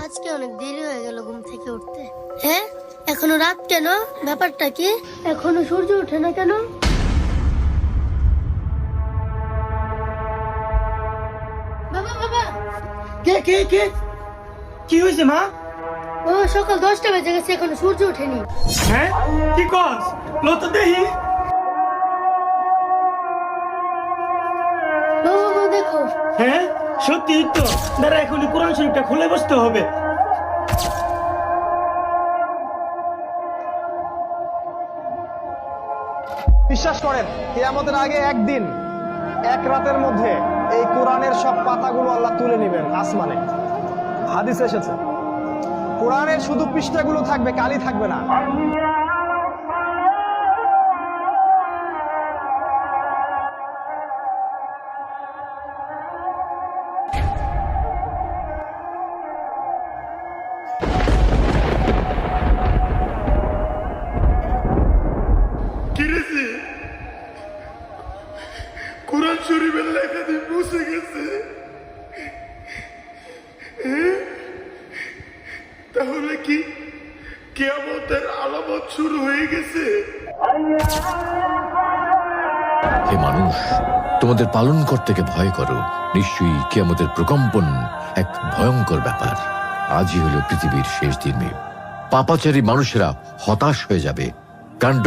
আজকে অনেক দেরি হয়ে গেল ঘুম থেকে উঠতে। হ্যাঁ, এখনো রাত কেন? ব্যাপারটা কি? এখনো সূর্য ওঠে না কেন? বাবা বাবা, কে কে কে কি হয়েছে মা? বাবা সকাল 10টা বেজে গেছে, এখনো সূর্য ওঠেনি। হ্যাঁ, কি কস? লো তো দেখি। বাবা বাবা দেখো। হ্যাঁ, সত্যি তো। দাঁড়া, এখনই কোরআন শরীফটা খুলে বসতে হবে। বিশ্বাস করেন, কিয়ামতের আগে একদিন, এক রাতের মধ্যে এই কোরআনের সব পাতাগুলো আল্লাহ তুলে নেবেন আসমানে। হাদিস এসেছে, কোরআনের শুধু পৃষ্ঠাগুলো থাকবে, কালি থাকবে না। কিরেছে কোরআন শরীফের লেখা দিয়ে মুছে গেছে। তাহলে কি কিয়ামতের আলামত শুরু হয়ে গেছে? হে মানুষ, তোমাদের পালন করতে ভয় করো। নিশ্চয়ই কিয়ামতের প্রকম্পন এক ভয়ঙ্কর ব্যাপার। আজই হলো পৃথিবীর শেষ দিন। পাপাচারী মানুষেরা হতাশ হয়ে যাবে, কাণ্ড